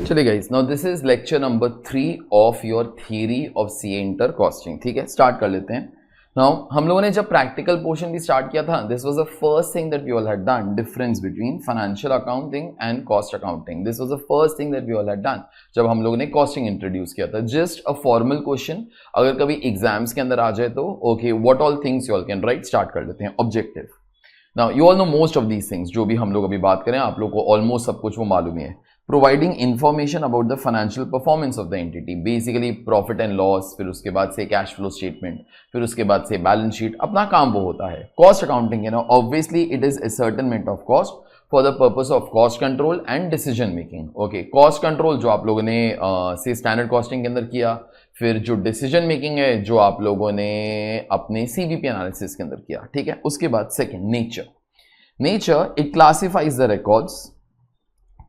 चलिए guys, now this is lecture number 3 of your theory of CA inter costing. ठीक है, start कर लेते हैं। नाउ हम लोगों ने जब प्रैक्टिकल पोर्शन भी स्टार्ट किया था, this was the first thing that we all had done, difference between financial accounting and cost accounting. This was the first thing that we all had done जब हम लोगों ने कॉस्टिंग इंट्रोड्यूस किया था। Just a formal question, अगर कभी exams के अंदर आ जाए तो okay, what all things you all can write. Start कर लेते हैं। Objective. Now you all know most of these things, जो भी हम लोग अभी बात करें आप लोग को ऑलमोस्ट सब कुछ वो मालूम ही है। Providing information about the financial performance of the entity, basically profit and loss, फिर उसके बाद से कैश फ्लो स्टेटमेंट, फिर उसके बाद से बैलेंस शीट, अपना काम वो होता है। कॉस्ट अकाउंटिंग है ना, obviously it is ascertainment of cost for the purpose of cost control and decision making. Okay, cost control जो आप लोगों ने से स्टैंडर्ड कॉस्टिंग के अंदर किया, फिर जो डिसीजन मेकिंग है जो आप लोगों ने अपने सीवीपी एनालिसिस के अंदर किया। ठीक है, उसके बाद second nature, it classifies the records,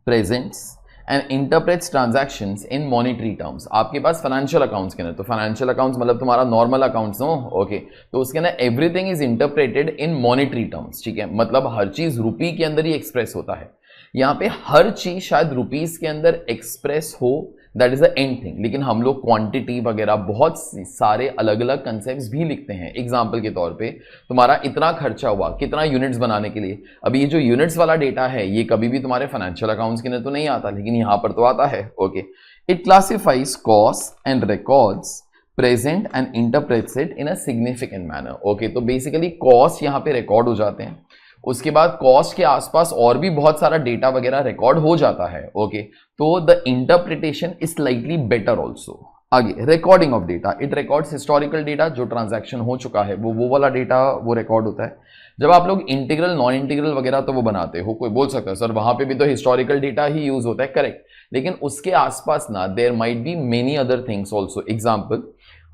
presents and interprets transactions in monetary terms। आपके पास फाइनेंशियल अकाउंट्स के अंदर, तो फाइनेंशियल अकाउंट्स मतलब तुम्हारा नॉर्मल अकाउंट्स हो, ओके, तो उसके अंदर everything is interpreted in monetary terms. ठीक है, मतलब हर चीज रुपी के अंदर ही एक्सप्रेस होता है। यहाँ पे हर चीज शायद रुपीज के अंदर एक्सप्रेस हो, that is the end thing, लेकिन हम लोग क्वांटिटी वगैरह बहुत सारे अलग अलग कंसेप्ट्स भी लिखते हैं। एग्जांपल के तौर पे तुम्हारा इतना खर्चा हुआ कितना यूनिट्स बनाने के लिए। अभी ये जो यूनिट्स वाला डेटा है ये कभी भी तुम्हारे फाइनेंशियल अकाउंट्स के अंदर तो नहीं आता, लेकिन यहां पर तो आता है। Okay, it classifies cost and records present and interprets it in a significant manner. Okay, तो बेसिकली कॉस्ट यहाँ पे रिकॉर्ड हो जाते हैं, उसके बाद कॉस्ट के आसपास और भी बहुत सारा डेटा वगैरह रिकॉर्ड हो जाता है। ओके, तो the interpretation is slightly better also. आगे, recording of data, it records historical data, जो ट्रांजैक्शन हो चुका है वो वाला डेटा वो रिकॉर्ड होता है। जब आप लोग इंटीग्रल नॉन इंटीग्रल वगैरह तो वो बनाते हो, कोई बोल सकता है सर वहां पे भी तो हिस्टोरिकल डेटा ही यूज होता है, करेक्ट, लेकिन उसके आसपास ना there might be many other things also. Example,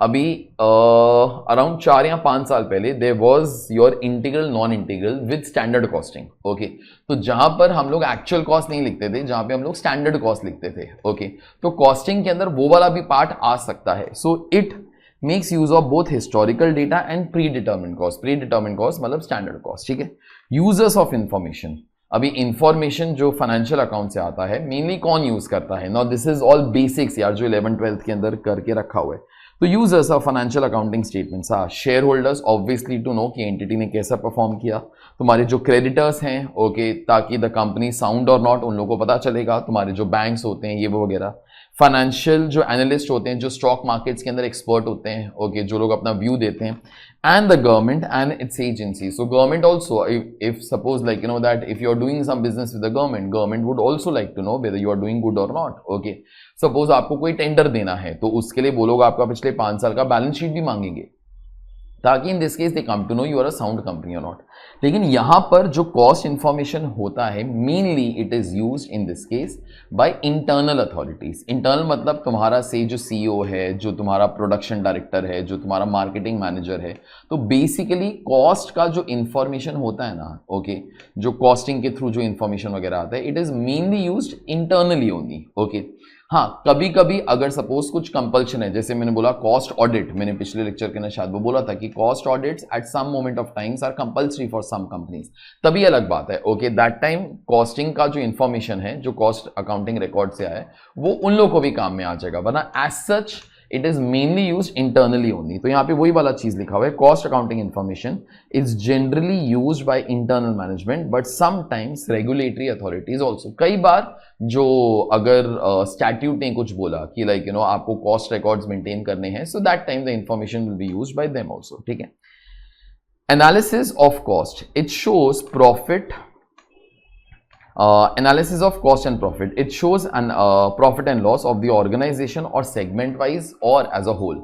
अभी अराउंड 4 या 5 साल पहले there was your integral non integral with standard costing. Okay, तो जहां पर हम लोग एक्चुअल कॉस्ट नहीं लिखते थे, जहां पे हम लोग स्टैंडर्ड कॉस्ट लिखते थे। ओके, तो कॉस्टिंग के अंदर वो वाला भी पार्ट आ सकता है। So it makes use of both historical data and pre determined cost. Pre determined cost मतलब स्टैंडर्ड कॉस्ट। ठीक है, यूजर्स ऑफ इंफॉर्मेशन, अभी इंफॉर्मेशन जो फाइनेंशियल अकाउंट से आता है मेनली कौन यूज करता है। Now this is all basics यार, जो 11th-12th के अंदर करके रखा हुआ है। तो users of financial accounting statements are share holders, obviously to know कि एंटिटी ने कैसा परफॉर्म किया। तुम्हारे जो क्रेडिटर्स हैं, ओके, ताकि द कंपनी साउंड और नॉट उन लोगों को पता चलेगा। तुम्हारे जो बैंक्स होते हैं ये वो वगैरह, फाइनेंशियल जो एनालिस्ट होते हैं, जो स्टॉक मार्केट्स के अंदर एक्सपर्ट होते हैं, ओके, जो लोग अपना व्यू देते हैं, and the government and its agency. So government also, if suppose like you know that if you are doing some business with the government would also like to know whether you are doing good or not. Okay, suppose आपको कोई tender देना है तो उसके लिए वो लोग आपका पिछले 5 साल का बैलेंस शीट भी मांगेंगे, ताकि in this case they come to know you are a sound company और नॉट। लेकिन यहां पर जो कॉस्ट इंफॉर्मेशन होता है mainly it is used in this case by internal authorities. Internal मतलब तुम्हारा से जो सीईओ है, जो तुम्हारा प्रोडक्शन डायरेक्टर है, जो तुम्हारा मार्केटिंग मैनेजर है। तो बेसिकली कॉस्ट का जो इंफॉर्मेशन होता है ना, ओके, जो कॉस्टिंग के थ्रू जो इंफॉर्मेशन वगैरह आता है, it is mainly used internally only. Okay, हाँ, कभी कभी अगर सपोज कुछ कंपल्शन है, जैसे मैंने बोला कॉस्ट ऑडिट, मैंने पिछले लेक्चर के अंदर शायद वो बोला था कि cost audits at some moment of times are compulsory for some companies, तभी अलग बात है। ओके, दैट टाइम कॉस्टिंग का जो इंफॉर्मेशन है, जो कॉस्ट अकाउंटिंग रिकॉर्ड से आया है, वो उन लोगों को भी काम में आ जाएगा, वरना as such it is mainly use internally only. तो यहाँ पे वही वाला चीज लिखा हुआ है, cost accounting information is generally use by internal management but sometimes regulatory authorities also. कई बार जो अगर स्टैट्यूट ने कुछ बोला कि लाइक यू नो आपको कॉस्ट रिकॉर्ड्स मेंटेन करने हैं, so that time the information will be used by them also. ठीक है, analysis of cost, it shows profit, analysis of cost and profit, it shows an profit and loss of the organization or segment wise or as a whole.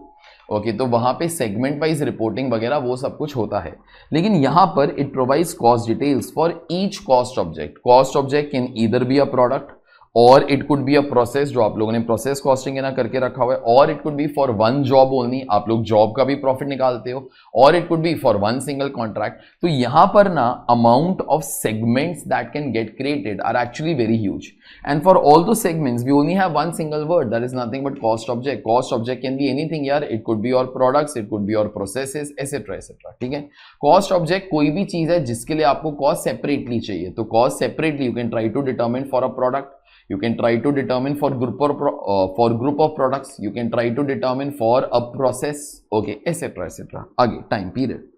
Okay, तो वहां पे segment wise reporting वगैरह वो सब कुछ होता है, लेकिन यहां पर it provides cost details for each cost object. Cost object can either be a product or it could be a process, जो आप लोगों ने प्रोसेस कॉस्टिंग ना करके रखा हुआ है, और it could be for one job only, आप लोग जॉब का भी प्रॉफिट निकालते हो, और it could be for one single contract. तो यहां पर ना amount of segments that can get created are actually very huge, and for all the segments we only have one single word, that is nothing but cost object. Cost object can be anything यार, it could be your products, it could be your processes, etcetera etcetera. ठीक है, cost object कोई भी चीज है जिसके लिए आपको कॉस्ट सेपरेटली चाहिए, तो cost separately you can try to determine for a product, You can try to determine for group of products. You can try to determine for a process. Okay, etc. etc. आगे time period.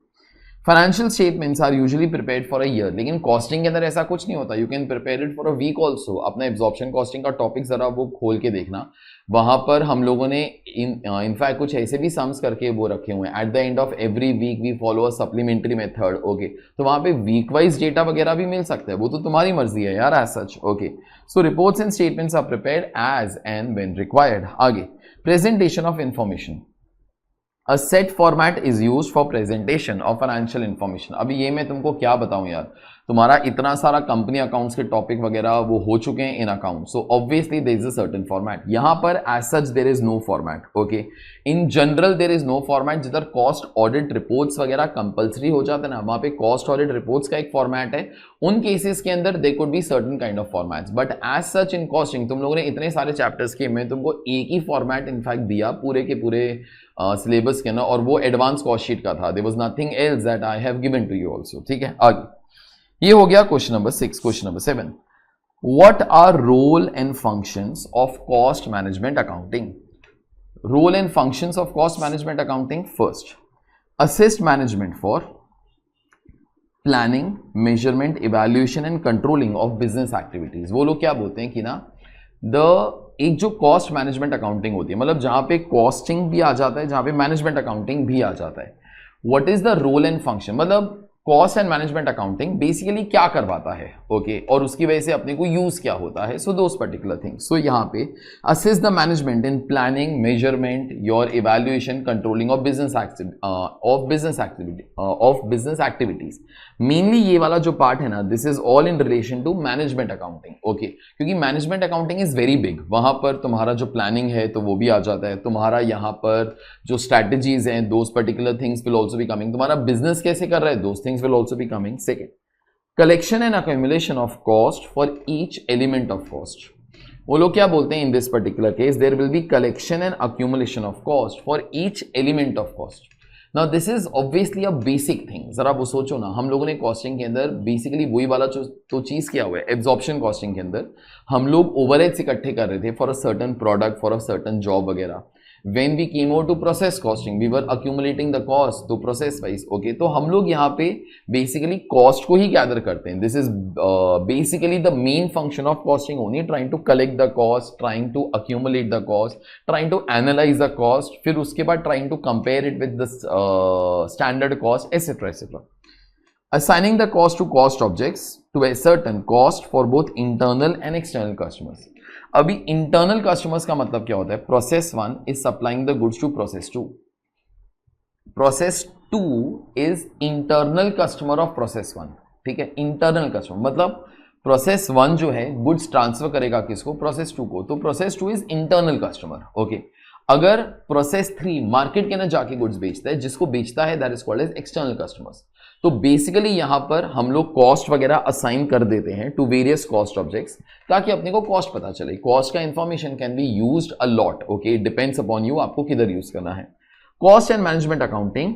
Financial statements are usually prepared for a year, लेकिन costing के अंदर ऐसा कुछ नहीं होता. You can prepare it for a week also. अपना absorption costing का टॉपिक जरा वो खोल के देखना, वहां पर हम लोगों ने इनफैक्ट कुछ ऐसे भी सम्स करके वो रखे हुए हैं. At the end of every week we follow a supplementary method. Okay, तो वहां पे वीक वाइज डेटा वगैरह भी मिल सकता है, वो तो तुम्हारी मर्जी है यार as such. Okay, so reports and statements are prepared as and when required. आगे, presentation of information. A set format is used for presentation of financial information. अभी ये मैं तुमको क्या बताऊं यार, तुम्हारा इतना सारा कंपनी अकाउंट्स के टॉपिक वगैरह वो हो चुके हैं in account, so obviously there is a certain format. यहां पर as such there is no format. Okay, in general there is no format. जिधर कॉस्ट ऑडिट रिपोर्ट्स वगैरह कंपलसरी हो जाता है ना, वहां पे कॉस्ट ऑडिट रिपोर्ट्स का एक फॉर्मेट है. उन केसेस के अंदर they could be certain kind of formats, but as such in costing तुम लोगों ने इतने सारे चैप्टर्स किए, मैं तुमको एक ही फॉर्मेट इनफैक्ट दिया पूरे के पूरे सिलेबस के अंदर, और वो एडवांस कॉस्ट शीट का था. There was nothing else that I have given to you also. ठीक है, आगे ये हो गया question number 6. Question number 7, what are role and functions of cost management accounting. Role and functions of cost management accounting. First, assist management for planning, measurement, evaluation and controlling of business activities. वो लोग क्या बोलते हैं कि ना, एक जो cost management accounting होती है, मतलब जहां पे कॉस्टिंग भी आ जाता है, जहां पे मैनेजमेंट अकाउंटिंग भी आ जाता है. What is the role and function, मतलब cost and management accounting basically क्या करवाता है. ओके, और उसकी वजह से अपने को यूज क्या होता है. सो दोस पर्टिकुलर थिंग्स. सो यहाँ पे assist the management in planning, measurement, your evaluation, controlling of business activities. Mainly ये वाला जो पार्ट है ना, this is all in relation to management accounting. Okay, क्योंकि management accounting is very big. वहां पर तुम्हारा जो प्लानिंग है तो वो भी आ जाता है, तुम्हारा यहाँ पर जो स्ट्रैटेजीज हैं, दोस particular things will also be coming. तुम्हारा बिजनेस कैसे कर रहा है, those things will also be coming. Second, collection and accumulation of cost for each element of cost. वो लोग क्या बोलते हैं, in this particular case there will be collection and accumulation of cost for each element of cost. Now this is obviously a basic thing. जरा वो सोचो ना, हम लोगों ने कॉस्टिंग के अंदर बेसिकली वही वाला जो तो चीज किया हुआ है. एब्जॉर्प्शन कॉस्टिंग के अंदर हम लोग ओवरहेड्स इकट्ठे कर रहे थे for a certain product, for a certain job वगैरह. When we came over to process costing, we were accumulating the cost to process wise. Okay, तो हम लोग यहाँ पे basically cost को ही gather करते हैं. This is basically the main function of costing only, trying to collect the cost, trying to accumulate the cost, trying to analyze the cost, फिर उसके बाद trying to compare it with the standard cost, etc. etc. Assigning the cost to cost objects to a certain cost for both internal and external customers. अभी internal customers का मतलब क्या होता है. Process 1 is supplying the goods to process 2. Process 2 is internal customer of process 1. ठीक है, internal customer मतलब process 1 जो है गुड्स ट्रांसफर करेगा किसको, प्रोसेस 2 को, तो process 2 is internal customer. Okay, अगर प्रोसेस 3 मार्केट के अंदर जाके गुड्स बेचता है, जिसको बेचता है that is called as external customers. तो बेसिकली यहां पर हम लोग कॉस्ट वगैरह असाइन कर देते हैं टू वेरियस कॉस्ट ऑब्जेक्ट्स, ताकि अपने को कॉस्ट पता चले. कॉस्ट का information can be used a lot. Okay, depends upon you, आपको किधर यूज करना है. Cost and management accounting,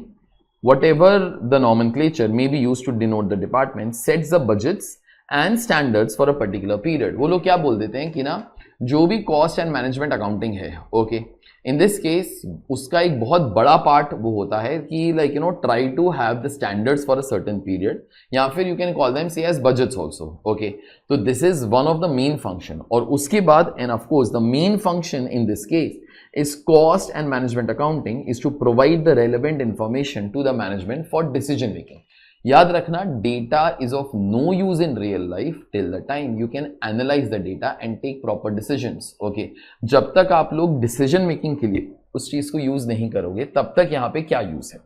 whatever the nomenclature may be used to denote the department, sets the budgets and standards for a particular period. वो लोग क्या बोल देते हैं कि ना, जो भी कॉस्ट एंड मैनेजमेंट अकाउंटिंग है, ओके, इन दिस केस उसका एक बहुत बड़ा पार्ट वो होता है कि like you know try to have the standards for a certain period, या फिर you can call them say as budgets also. Okay, so this is one of the main function. और उसके बाद and of course the main function in this case is cost and management accounting is to provide the relevant information to the management for decision making. याद रखना, data is of no use in real life till the time you can analyze the data and take proper decisions. Okay, जब तक आप लोग decision making के लिए उस चीज को यूज नहीं करोगे, तब तक यहां पे क्या यूज है.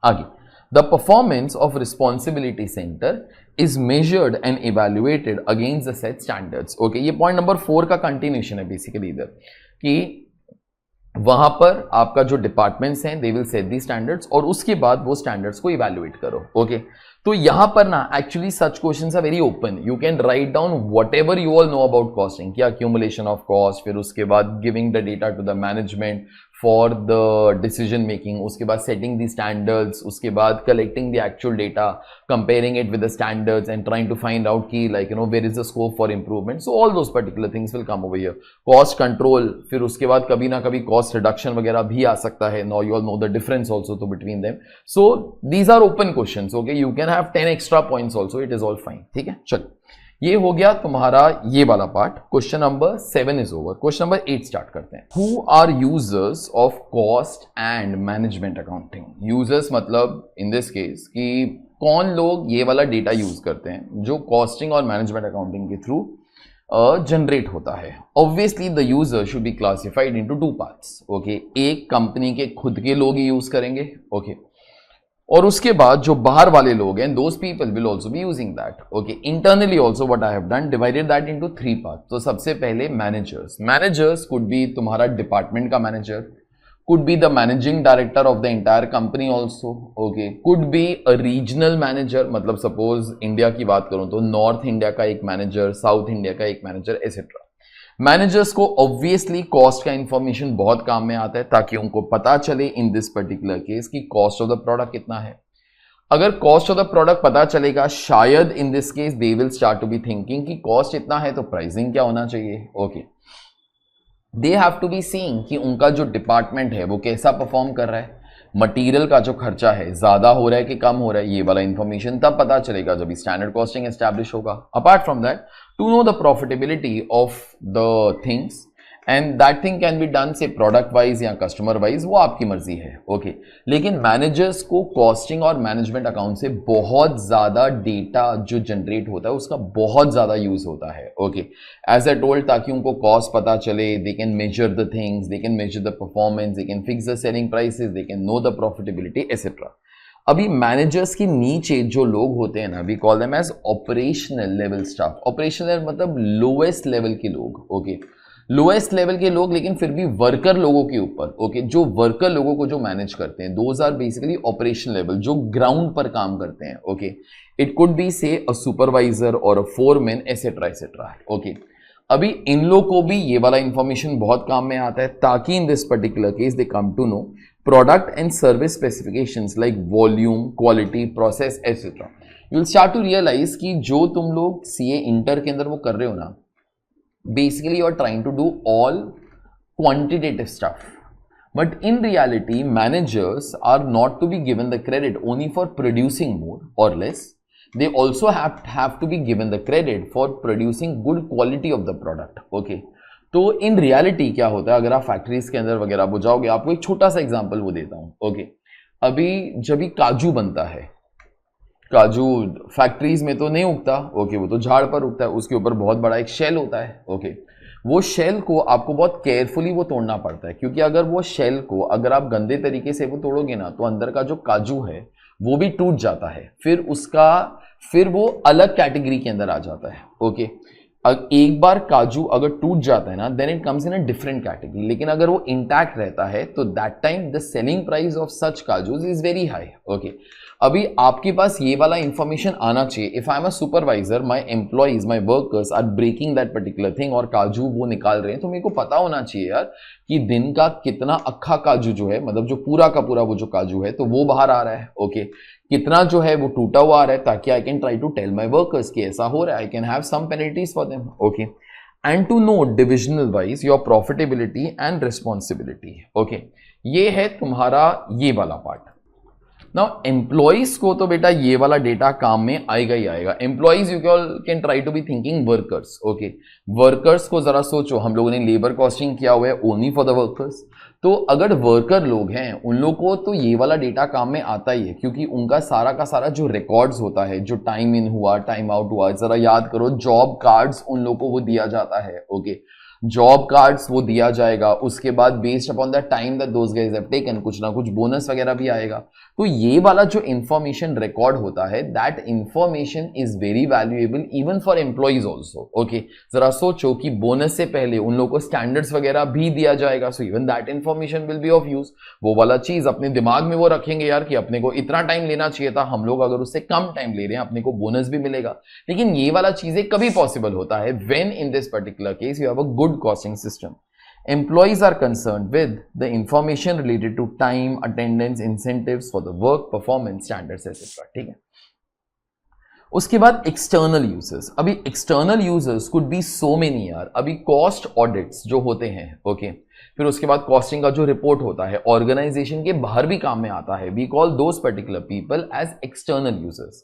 आगे, the performance of responsibility center is measured and evaluated against the set standards. Okay, ये point number 4 का continuation है basically इधर, कि वहां पर आपका जो डिपार्टमेंट्स हैं they will set the standards, और उसके बाद वो स्टैंडर्ड्स को इवैल्यूएट करो. ओके, तो यहां पर ना actually such questions are very open. You can write down whatever you all know about costing, क्या अक्यूमुलेशन ऑफ कॉस्ट, फिर उसके बाद giving the data to the management, for the decision making, उसके बाद सेटिंग द स्टैंडर्ड्स, उसके बाद collecting the actual data, comparing it with the standards and trying to find out की like where is the scope for improvement. So all those particular things will come over here. Cost control, फिर उसके बाद कभी ना कभी cost reduction वगैरह भी आ सकता है. Now you all know the difference also तो between them. So these are open questions. Okay, you can have 10 extra points also, it is all fine. ठीक है, चलो ये हो गया तुम्हारा ये वाला पार्ट. Question number 7 is over. Question number 8 start करते हैं. Who are users of cost and management accounting? Users मतलब इन दिस केस कि कौन लोग ये वाला डेटा यूज करते हैं जो कॉस्टिंग और मैनेजमेंट अकाउंटिंग के थ्रू जनरेट होता है. Obviously the user should be classified into 2 parts. Okay, एक कंपनी के खुद के लोग ही यूज करेंगे. ओके, और उसके बाद जो बाहर वाले लोग हैं, those people will also be using that. Okay, internally also what I have done, divided that into 3 parts. तो सबसे पहले मैनेजर्स. मैनेजर्स कुड बी तुम्हारा डिपार्टमेंट का manager, could be the managing director of the entire company also. Okay, could be a regional manager, मतलब suppose India की बात करूं तो नॉर्थ इंडिया का एक मैनेजर, साउथ इंडिया का एक मैनेजर, एसेट्रा. मैनेजर्स को ऑब्वियसली कॉस्ट का इंफॉर्मेशन बहुत काम में आता है ताकि उनको पता चले इन दिस पर्टिकुलर केस कि कॉस्ट ऑफ द प्रोडक्ट कितना है. अगर कॉस्ट ऑफ द प्रोडक्ट पता चलेगा, शायद in this case they will start to be thinking कि कॉस्ट इतना है तो प्राइसिंग क्या होना चाहिए. Okay, they have to be seeing कि उनका जो डिपार्टमेंट है वो कैसा परफॉर्म कर रहा है, मटेरियल का जो खर्चा है ज्यादा हो रहा है कि कम हो रहा है. ये वाला इंफॉर्मेशन तब पता चलेगा जब स्टैंडर्ड कॉस्टिंग एस्टैब्लिश होगा. Apart from that, to know the profitability of the things and that thing can be done say product wise या कस्टमर वाइज, वो आपकी मर्जी है. ओके, लेकिन मैनेजर्स को कॉस्टिंग और मैनेजमेंट अकाउंट से बहुत ज्यादा डेटा जो जनरेट होता है उसका बहुत ज्यादा यूज होता है. ओके, एज आई टोल्ड, ताकि उनको कॉस्ट पता चले, they can measure the things, they can measure the performance, they can fix the selling prices, they can know the profitability etcetera. अभी मैनेजर्स के नीचे जो लोग होते हैं ना, we call them as operational level staff. Operational मतलब lowest level के लोग. ओके, लोएस्ट लेवल के लोग, लेकिन फिर भी वर्कर लोगों के ऊपर. ओके, जो वर्कर लोगों को जो मैनेज करते हैं, those are basically operation level, जो ग्राउंड पर काम करते हैं. ओके, इट कुड बी से अ सुपरवाइजर और अ फोरमैन एसेट्रा एसेट्रा. ओके, अभी इन लोग को भी ये वाला इंफॉर्मेशन बहुत काम में आता है ताकि in this particular case they come to know product and service specifications like volume, quality, process etcetera. You will start to realise कि जो तुम लोग सीए इंटर के अंदर वो कर रहे हो ना, basically you're trying to do all quantitative stuff, but in reality managers are not to be given the credit only for producing more or less. They also have to be given the credit for producing good quality of the product. Okay, तो in reality क्या होता है, अगर आप factories के अंदर वगैरह वो जाओगे, आपको एक छोटा सा एग्जांपल वो देता हूँ. ओके, अभी जब भी काजू बनता है, काजू फैक्ट्रीज में तो नहीं उगता. ओके, वो तो झाड़ पर उगता है, उसके ऊपर बहुत बड़ा एक शेल होता है. ओके, वो शेल को आपको बहुत केयरफुली वो तोड़ना पड़ता है, क्योंकि अगर वो शेल को अगर आप गंदे तरीके से वो तोड़ोगे ना, तो अंदर का जो काजू है वो भी टूट जाता है. फिर वो अलग कैटेगरी के अंदर आ जाता है. ओके, एक बार काजू अगर टूट जाता है ना, then it comes in a different category. लेकिन अगर वो इंटैक्ट रहता है तो that time the selling price of such cashews is very high. Okay, अभी आपके पास ये वाला इंफॉर्मेशन आना चाहिए. If I am a supervisor, my employees, my workers are breaking that particular thing और काजू वो निकाल रहे हैं, तो मेरे को पता होना चाहिए यार कि दिन का कितना अक्खा काजू जो है, मतलब जो पूरा का पूरा वो जो काजू है, तो वो बाहर आ रहा है. ओके, कितना जो है वो टूटा हुआ आ रहा है, ताकि I can try to tell my workers कि ऐसा हो रहा है. I can have some penalties for them. Okay, and to know divisional wise your profitability and responsibility. Okay, ये है तुम्हारा ये वाला पार्ट. नाउ एम्प्लॉइज को तो बेटा ये वाला डेटा काम में आएगा ही आएगा. Employees you can try to be thinking workers. Okay, workers को जरा सोचो, हम लोगों ने लेबर कॉस्टिंग किया हुआ है ओनली फॉर द वर्कर्स. तो अगर वर्कर लोग हैं, उन लोग को तो ये वाला डेटा काम में आता ही है, क्योंकि उनका सारा का सारा जो रिकॉर्ड्स होता है, जो टाइम इन हुआ, टाइम आउट हुआ, जरा याद करो, जॉब कार्ड्स उन लोग को वो दिया जाता है. ओके, जॉब कार्ड्स वो दिया जाएगा. उसके बाद based upon the time that those guys have taken, कुछ ना कुछ बोनस वगैरह भी आएगा. तो ये वाला जो इंफॉर्मेशन रिकॉर्ड होता है, that information is very valuable even for employees also. Okay, जरा सोचो कि बोनस से पहले उन लोगों को स्टैंडर्ड्स वगैरह भी दिया जाएगा. So even that information will B of use. वो वाला चीज अपने दिमाग में वो रखेंगे यार कि अपने को इतना टाइम लेना चाहिए था, हम लोग अगर उससे कम टाइम ले रहे हैं अपने को बोनस भी मिलेगा. लेकिन ये वाला चीजें कभी पॉसिबल होता है when in this particular case you have a good costing system. Employees are concerned with the information related to time, attendance, incentives for the work, performance, standards, etc. ठीक है. उसके बाद एक्सटर्नल यूजर्स. अभी external users could B so many यार. अभी cost audits जो होते हैं, ओके, फिर उसके बाद कॉस्टिंग का जो रिपोर्ट होता है ऑर्गेनाइजेशन के बाहर भी काम में आता है. We call those particular people as external users.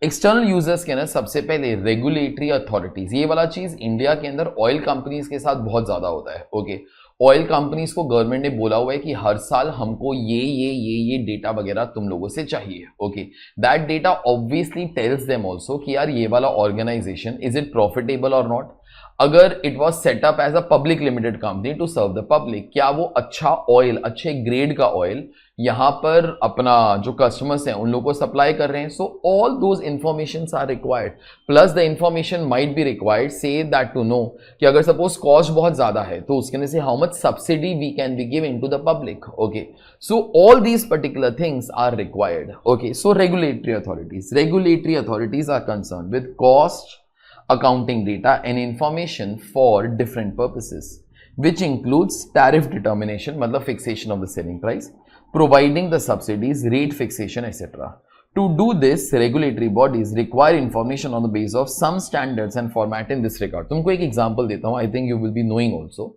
External users के ना सबसे पहले रेगुलेटरी अथॉरिटीज. ये वाला चीज इंडिया के अंदर ऑयल कंपनीज के साथ बहुत ज्यादा होता है. ओके, ऑयल कंपनीज को गवर्नमेंट ने बोला हुआ है कि हर साल हमको ये डेटा वगैरह तुम लोगों से चाहिए. Okay, that data obviously tells them also कि यार ये वाला ऑर्गेनाइजेशन इज इट प्रॉफिटेबल और नॉट. अगर it was set up as a public limited company to serve the public, क्या वो अच्छा ऑयल, अच्छे ग्रेड का ऑयल यहां पर अपना जो कस्टमर्स हैं उन लोगों को सप्लाई कर रहे हैं. So all those information are required. Plus the information might be required say that to know कि अगर सपोज कॉस्ट बहुत ज्यादा है तो उसके से how much subsidy we can be giving to the public. Okay, so all these particular things are required. Okay, so regulatory authorities are concern with cost, accounting data and information for different purposes, which includes tariff determination, मतलब fixation of the selling price, providing the subsidies, rate fixation, etc. To do this, regulatory bodies require information on the basis of some standards and format in this regard. तुमको एक example देता हूँ, I think you will be knowing also.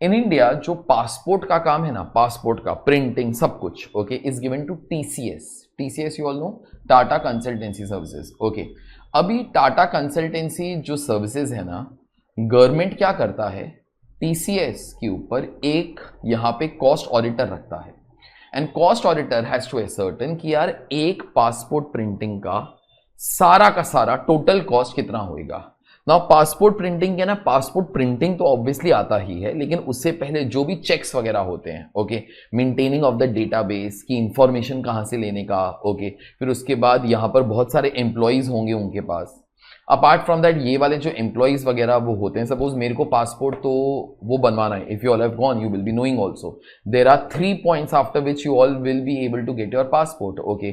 In India, जो passport का काम है ना, passport का प्रिंटिंग सब कुछ, okay, is given to TCS. TCS you all know, Tata consultancy services. Okay, अभी टाटा कंसल्टेंसी जो सर्विसेज है ना, गवर्नमेंट क्या करता है, TCS के ऊपर एक यहाँ पे कॉस्ट ऑडिटर रखता है. And cost auditor has to ascertain कि यार एक पासपोर्ट प्रिंटिंग का सारा टोटल कॉस्ट कितना होएगा. नाउ पासपोर्ट प्रिंटिंग के ना, पासपोर्ट प्रिंटिंग तो ऑब्वियसली आता ही है, लेकिन उससे पहले जो भी चेक्स वगैरह होते हैं, okay, maintaining of the database की इंफॉर्मेशन कहां से लेने का, ओके, फिर उसके बाद यहां पर बहुत सारे एम्प्लॉइज होंगे उनके पास. अपार्ट फ्रॉम दैट ये वाले जो एम्प्लॉइज वगैरह वो होते हैं, सपोज मेरे को पासपोर्ट तो वो बनवाना है, if you all have gone you will be knowing also there are 3 points after which you all will be able to get your passport. Okay,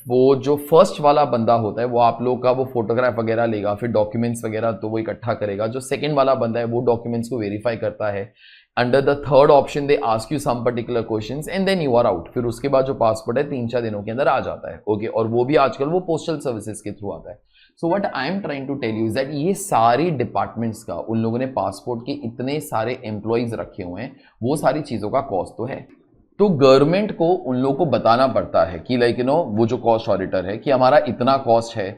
वो जो फर्स्ट वाला बंदा होता है वो आप लोग का वो फोटोग्राफ वगैरह लेगा, फिर डॉक्यूमेंट्स वगैरह तो वो इकट्ठा करेगा. जो सेकंड वाला बंदा है वो डॉक्यूमेंट्स को वेरीफाई करता है. Under the third option they ask you some particular questions and then you are out. फिर उसके बाद जो पासपोर्ट है 3-4 दिनों के अंदर आ जाता है. ओके, और वो भी आजकल वो पोस्टल सर्विसेज के थ्रू आता है. So what I am trying to tell you is that ये सारी डिपार्टमेंट्स का उन लोगों ने पासपोर्ट के इतने सारे एम्प्लॉइज रखे हुए हैं, वो सारी चीजों का कॉस्ट तो है. तो गवर्नमेंट को उन लोगों को बताना पड़ता है कि लाइक यू नो वो जो कॉस्ट ऑडिटर है कि हमारा इतना कॉस्ट है,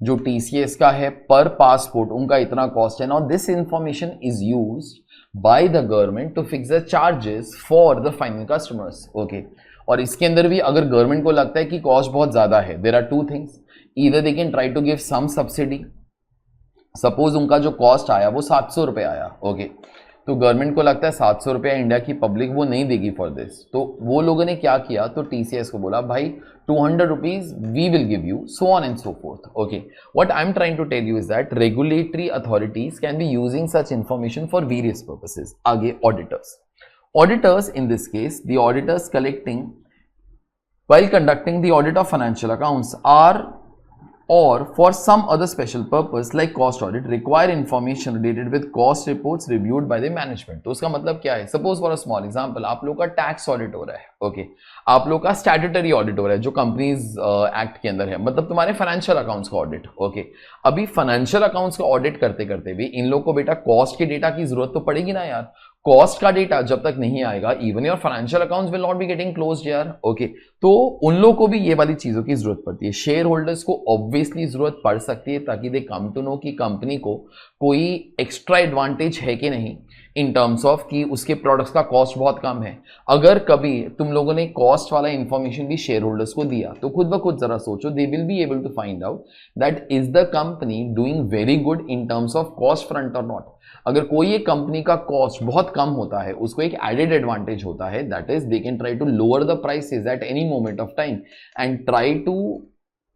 जो TCS का है पर पासपोर्ट उनका इतना कॉस्ट है. Now this information is used by the government to fix the charges for the final customers. Okay, और इसके अंदर भी अगर गवर्नमेंट को लगता है कि कॉस्ट बहुत ज्यादा है, there are 2 things. Either they can try to give some subsidy. Suppose उनका जो कॉस्ट आया वो 700 रुपये आया. ओके, तो गवर्नमेंट को लगता है 700 रुपया इंडिया की पब्लिक वो नहीं देगी फॉर दिस. तो वो लोगों ने क्या किया, तो TCS को बोला भाई 200 rupees we will give you, so on and so forth. Okay, what I am trying to tell you is that regulatory authorities can be using such information for various purposes. आगे auditors in this case, the auditors collecting while conducting the audit of financial accounts are or for some other special purpose like cost audit require information related with cost reports reviewed by the management. तो उसका मतलब क्या है, suppose for a small example आप लोग का tax audit हो रहा है. ओके, आप लोग का स्टैट्यूटरी ऑडिट हो रहा है जो कंपनीज एक्ट के अंदर है, मतलब तुम्हारे फाइनेंशियल अकाउंट्स का ऑडिट. ओके, अभी फाइनेंशियल अकाउंट्स का ऑडिट करते करते भी इन लोग को बेटा कॉस्ट के डेटा की जरूरत तो पड़ेगी ना यार. कॉस्ट का डेटा जब तक नहीं आएगा even your financial accounts will not be getting closed यार. ओके, तो उन लोग को भी ये वाली चीजों की जरूरत पड़ती है. शेयर होल्डर्स को ऑब्वियसली जरूरत पड़ सकती है ताकि दे कम टू नो कि कंपनी को कोई एक्स्ट्रा एडवांटेज है कि नहीं इन टर्म्स ऑफ कि उसके प्रोडक्ट्स का कॉस्ट बहुत कम है. अगर कभी तुम लोगों ने कॉस्ट वाला इंफॉर्मेशन भी शेयर होल्डर्स को दिया तो खुद ब खुद जरा सोचो, they will be able to find out that is the company doing very good in terms of cost front और नॉट. अगर कोई एक कंपनी का कॉस्ट बहुत कम होता है, उसको एक एडेड एडवांटेज होता है, that is they can try to lower the prices at any moment of time and try to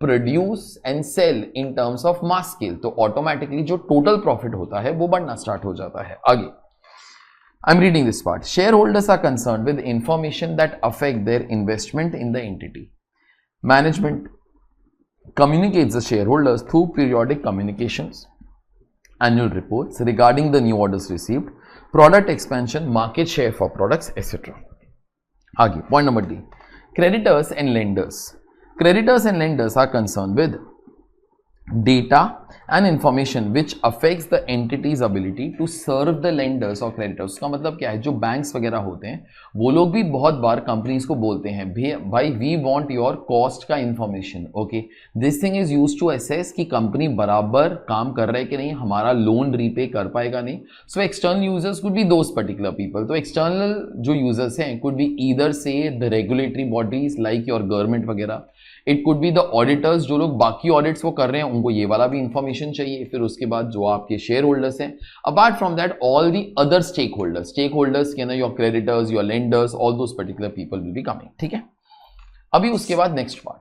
produce and sell in terms of mass scale. तो ऑटोमेटिकली जो टोटल प्रॉफिट होता है वो बढ़ना स्टार्ट हो जाता है. आगे I'm reading this part. Shareholders are concerned with information that affect their investment in the entity. Management communicates the shareholders through periodic communications, annual reports regarding the new orders received, product expansion, market share for products etcetera. आगे point number D, creditors and lenders. Creditors and lenders are concern with data and information which affects the entity's ability to serve the lenders or creditors। उसका मतलब क्या है, जो banks वगैरह होते हैं वो लोग भी बहुत बार कंपनीज को बोलते हैं भाई वी वांट योर कॉस्ट का information. Okay, this thing is used to assess कि कंपनी बराबर काम कर रहा है कि नहीं, हमारा लोन रीपे कर पाएगा नहीं। So external users could be those particular people. तो एक्सटर्नल जो यूजर्स हैं could be either say the regulatory bodies like your government वगैरह, it could be the auditors, जो लोग बाकी ऑडिट्स वो कर रहे हैं उनको ये वाला भी इंफॉर्मेशन चाहिए। फिर उसके बाद जो आपके शेयर होल्डर्स हैं, apart from that all the other stakeholders के अंदर your creditors, your lenders, all those particular people will be coming. ठीक है, अभी उसके बाद नेक्स्ट पार्ट,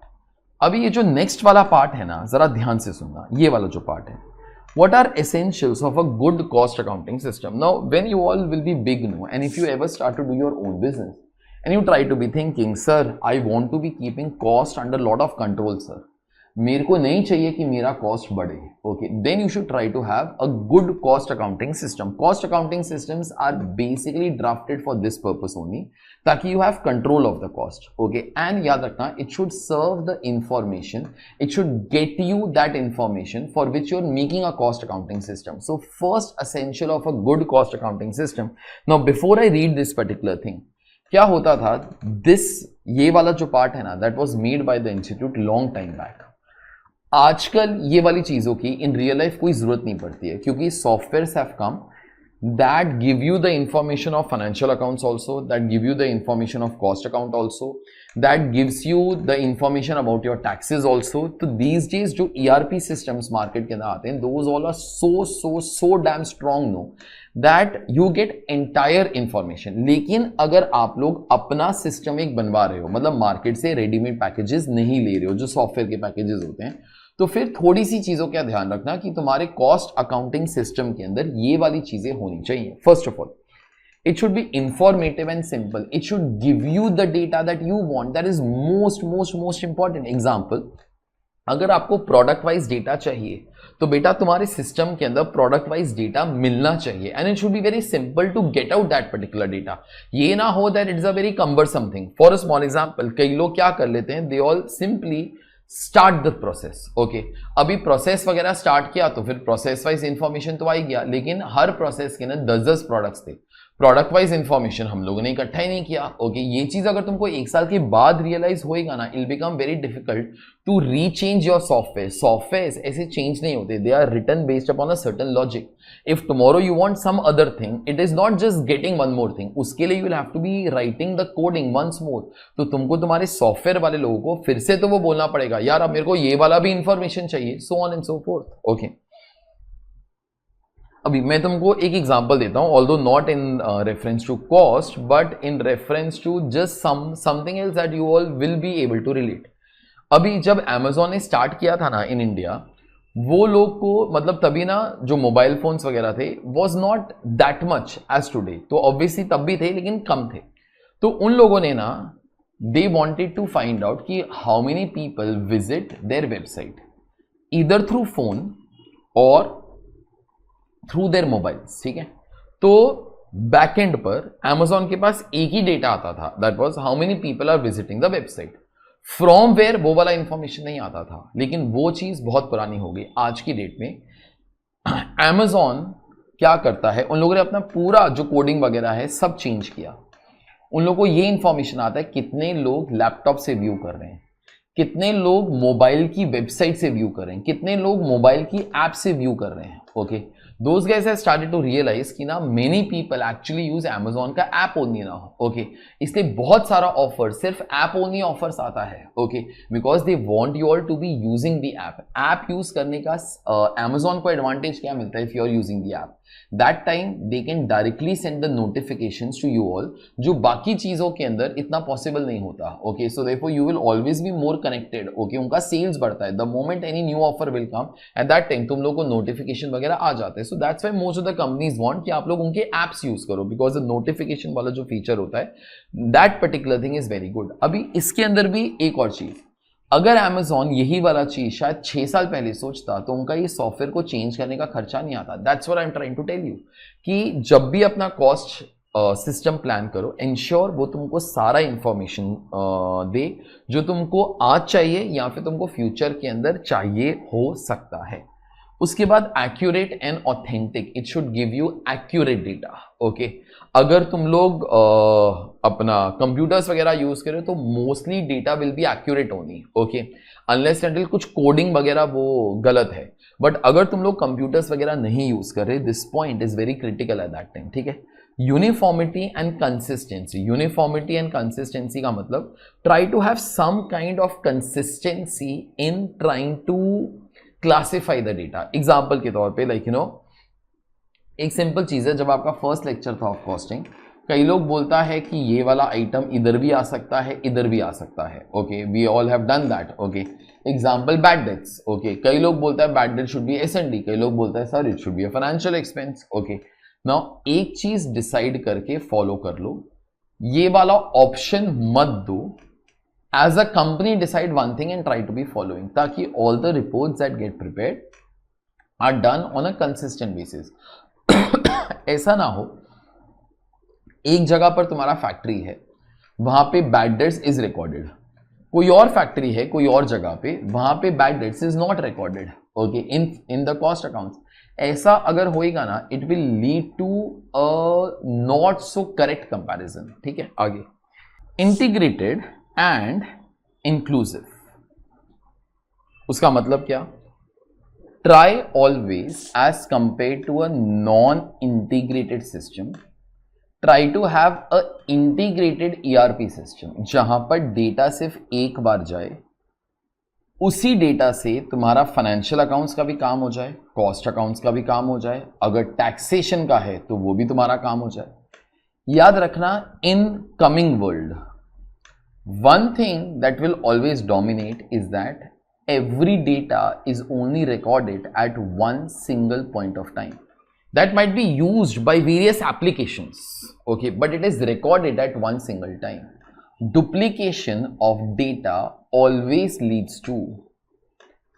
अभी ये जो नेक्स्ट वाला पार्ट है ना, जरा ध्यान से सुनना, ये वाला जो पार्ट है, what are essentials of a good cost accounting system? Now when you all will be big no, and if you ever start to do your own business and you try to be thinking sir I want to be keeping cost under lot of control sir, मेरे को नहीं चाहिए कि मेरा cost बढ़े, okay, then you should try to have a good cost accounting system. Cost accounting systems are basically drafted for this purpose only, ताकि you have control of the cost. Okay, and याद रखना it should serve the information, it should get you that information for which you are making a cost accounting system. So first essential of a good cost accounting system. Now before I read this particular thing, क्या होता था, ये वाला जो part है ना, that was made by the institute long time back. आजकल ये वाली चीजों की इन रियल लाइफ कोई जरूरत नहीं पड़ती है, क्योंकि softwares have come that give you the information of financial accounts also, that give you the information of cost account also, that gives you the information about your taxes also। तो these days जो ERP systems market के अंदर आते हैं, those all are so damn strong no that you get entire information। लेकिन अगर आप लोग अपना सिस्टम एक बनवा रहे हो, मतलब मार्केट से रेडीमेड पैकेजेस नहीं ले रहे हो जो सॉफ्टवेयर के पैकेजेस होते हैं, तो फिर थोड़ी सी चीजों का ध्यान रखना कि तुम्हारे कॉस्ट अकाउंटिंग सिस्टम के अंदर ये वाली चीजें होनी चाहिए। First of all, it should be informative and simple, it should give you the data that you want, that is most important example। अगर आपको प्रोडक्ट वाइज डेटा चाहिए तो बेटा तुम्हारे सिस्टम के अंदर प्रोडक्ट वाइज डेटा मिलना चाहिए, and it should be very simple to get out that particular data. ये ना हो that it is a very cumbersome thing. For a small example, कई लोग क्या कर लेते हैं, they all simply start the process. Okay, अभी प्रोसेस वगैरह स्टार्ट किया तो फिर प्रोसेस वाइज इंफॉर्मेशन तो आई गया, लेकिन हर प्रोसेस के अंदर 10 प्रोडक्ट्स थे, प्रोडक्ट वाइज इंफॉर्मेशन हम लोगों ने इकट्ठा ही नहीं किया। ओके, ये चीज अगर तुमको 1 साल के बाद रियलाइज होएगा ना, it become very difficult to rechange your software. Software ऐसे चेंज नहीं होते, they are written based upon a certain logic. If tomorrow you want some other thing, it is not just getting one more thing, उसके लिए you will have to be writing the coding once more. तो तुमको तुम्हारे software वाले लोगों को फिर से तो वो बोलना पड़ेगा, यार अब मेरे को ये वाला भी इंफॉर्मेशन चाहिए, so on and so forth. Okay, अभी मैं तुमको एक एग्जांपल देता हूं, although not in reference to cost but in reference to just something else that you all will be able to relate. अभी जब Amazon ने स्टार्ट किया था ना इन इंडिया, वो लोग को मतलब तभी ना जो मोबाइल फोन्स वगैरह थे was not that much as today, तो ऑब्वियसली तब भी थे लेकिन कम थे। तो उन लोगों ने ना they wanted to find out कि how many people visit their website either through phone or through their mobiles. ठीक है, तो बैकएंड पर Amazon के पास एक ही डेटा आता था, that was how many people are visiting the website. From where वो वाला इंफॉर्मेशन नहीं आता था, लेकिन वो चीज बहुत पुरानी हो गई। आज की डेट में Amazon क्या करता है, उन लोगों ने अपना पूरा जो कोडिंग वगैरह है सब चेंज किया। उन लोगों को ये इंफॉर्मेशन आता है कितने लोग लैपटॉप से व्यू कर रहे हैं, कितने लोग मोबाइल की वेबसाइट से व्यू कर रहे हैं, कितने लोग मोबाइल की ऐप से व्यू कर रहे हैं। Okay, those guys have started to realize कि ना many people actually use Amazon का ऐप ओनली ना हो। ओके, इसलिए बहुत सारा ऑफर सिर्फ ऐप ओनली ऑफर्स आता है। Okay, because they want you all to be using the app. App use करने का Amazon को एडवांटेज क्या मिलता है, if you are using the app that time they can directly send the notifications to you all, जो बाकी चीजों के अंदर इतना पॉसिबल नहीं होता। Okay, so therefore you will always be more connected. Okay, उनका सेल्स बढ़ता है, the moment any new offer will come eight that time तुम लोग को नोटिफिकेशन वगैरह आ जाते हैं। So that's why most of the companies want कि आप लोग उनके एप्स यूज करो, बिकॉज द नोटिफिकेशन वाला जो फीचर होता है that particular thing is very good. अभी इसके अंदर भी एक और चीज, अगर Amazon यही वाला चीज शायद 6 साल पहले सोचता तो उनका ये सॉफ्टवेयर को चेंज करने का खर्चा नहीं आता। That's what I am trying to tell you कि जब भी अपना कॉस्ट सिस्टम प्लान करो, इंश्योर वो तुमको सारा इंफॉर्मेशन दे जो तुमको आज चाहिए या फिर तुमको फ्यूचर के अंदर चाहिए हो सकता है। उसके बाद accurate and authentic, it should give you accurate data. Okay, अगर तुम लोग अपना कंप्यूटर्स वगैरह यूज करो तो mostly data will be accurate only. Okay, unless until कुछ कोडिंग वगैरह वो गलत है, बट अगर तुम लोग कंप्यूटर्स वगैरह नहीं यूज कर रहे, this point is very critical at that time. ठीक है, uniformity and consistency. Uniformity and consistency का मतलब try to have some kind of consistency in trying to classify the data. Example के तौर पे लाइक यू नो एक simple चीज है, जब आपका फर्स्ट लेक्चर था ऑफ कॉस्टिंग, कई लोग बोलता है कि ये वाला आइटम इधर भी आ सकता है, इधर भी आ सकता है। Okay, we all have done that. Okay, example bad debts. Okay, कई लोग बोलता है बैड डेट शुड बी एस&डी, कई लोग बोलता है sir it should be a financial expense. Okay, now एक चीज डिसाइड करके फॉलो कर लो, ये वाला ऑप्शन मत दो। As a company decide one thing and try to be following, ताकि all the reports that get prepared are done on a consistent basis. ऐसा ना हो एक जगह पर तुम्हारा फैक्ट्री है, वहां पे बैड डेट्स इज रिकॉर्डेड, कोई और फैक्ट्री है कोई और जगह पे, वहां पे bad debts is not recorded. Okay, in the cost accounts. ऐसा अगर होएगा ना, it will lead to a not so correct comparison. ठीक है, आगे इंटीग्रेटेड एंड इंक्लूसिव, उसका मतलब क्या? Try always as compare to a non integrated system, try to have a integrated ERP system, जहां पर डेटा सिर्फ एक बार जाए, उसी डेटा से तुम्हारा फाइनेंशियल अकाउंट्स का भी काम हो जाए, कॉस्ट अकाउंट्स का भी काम हो जाए, अगर टैक्सेशन का है तो वो भी तुम्हारा काम हो जाए। याद रखना, in coming world one thing that will always dominate is that every data is only recorded at one single point of time. That might be used by various applications, okay, but it is recorded at one single time. Duplication of data always leads to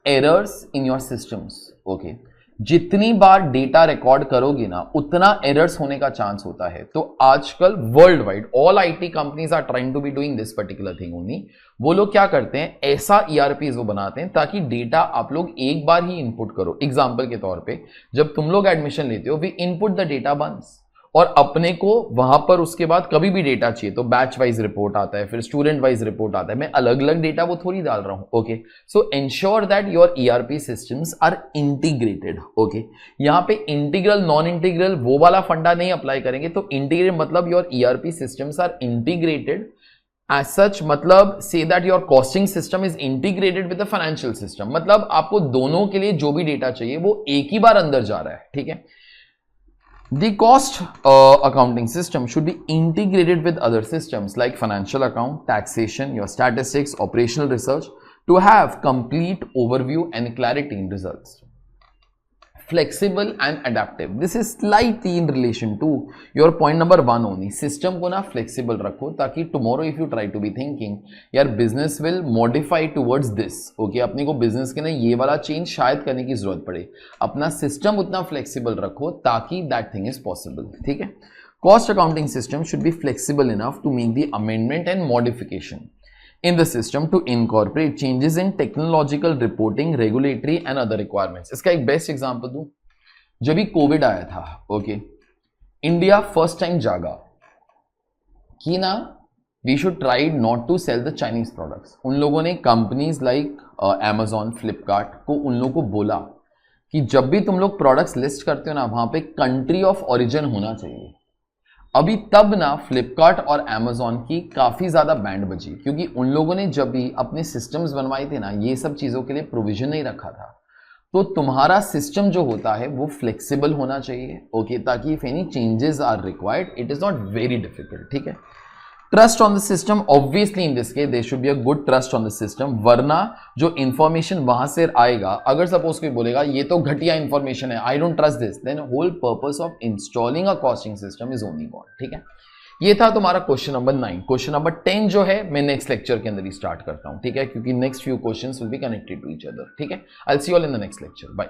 errors in your systems. Okay, जितनी बार data record करोगे ना, उतना errors होने का chance होता है। तो आजकल world wide all IT companies are trying to be doing this particular thing only. वो लोग क्या करते हैं, ऐसा ईआरपीज वो बनाते हैं ताकि डेटा आप लोग एक बार ही इनपुट करो। एग्जांपल के तौर पे, जब तुम लोग एडमिशन लेते हो, we input the data once, और अपने को वहां पर उसके बाद कभी भी डेटा चाहिए तो बैच वाइज रिपोर्ट आता है, फिर स्टूडेंट वाइज रिपोर्ट आता है। मैं अलग अलग डेटा वो थोड़ी डाल रहा हूं। Okay, so ensure that your ERP systems are integrated. Okay, यहां पे इंटीग्रल नॉन इंटीग्रल वो वाला फंडा नहीं अप्लाई करेंगे। तो इंटीग्रेटेड मतलब your ERP systems are integrated as such, मतलब say that your costing system is integrated with the financial system, मतलब आपको दोनों के लिए जो भी डेटा चाहिए वो एक ही बार अंदर जा रहा है। ठीक है, the cost accounting system should be integrated with other systems like financial account, taxation, your statistics, operational research to have complete overview and clarity in results. Flexible and adaptive, this is slightly in relation to your point number 1 only. System को ना flexible रखो ताकि tomorrow if you try to be thinking यार business will modify towards this, okay, अपने को business के ना ये वाला change शायद करने की जरूरत पड़े, अपना system उतना flexible रखो ताकि that thing is possible। ठीक है, cost accounting system should be flexible enough to make the amendment and modification in the system to incorporate changes in technological reporting, regulatory and other requirements. इसका एक best example दूं, जब भी Covid आया था, okay, India first time जागा कि ना we should try not to sell the Chinese products. उन लोगों ने कंपनीज लाइक Amazon, फ्लिपकार्ट को उन लोगों को बोला कि जब भी तुम लोग प्रोडक्ट्स लिस्ट करते हो ना, वहां पे कंट्री ऑफ ओरिजिन होना चाहिए। अभी तब ना फ्लिपकार्ट और Amazon की काफी ज्यादा बैंड बजी, क्योंकि उन लोगों ने जब भी अपने सिस्टम्स बनवाए थे ना, ये सब चीजों के लिए प्रोविजन नहीं रखा था। तो तुम्हारा सिस्टम जो होता है वो फ्लेक्सिबल होना चाहिए, ओके, ताकि if any changes are required it is not very difficult. ठीक है, trust on the system, obviously in this case there should be a good trust on the system, वरना जो इंफॉर्मेशन वहां से आएगा, अगर सपोज कोई बोलेगा ये तो घटिया इंफॉर्मेशन है, I don't trust this, then whole purpose of installing a costing system is only gone. ठीक है, ये था तुम्हारा क्वेश्चन नंबर 9। क्वेश्चन नंबर 10 जो है मैं नेक्स्ट लेक्चर के अंदर ही स्टार्ट करता हूं, ठीक है, क्योंकि next few questions will be connected to each other, ठीक है। I will see you all in the next lecture, bye.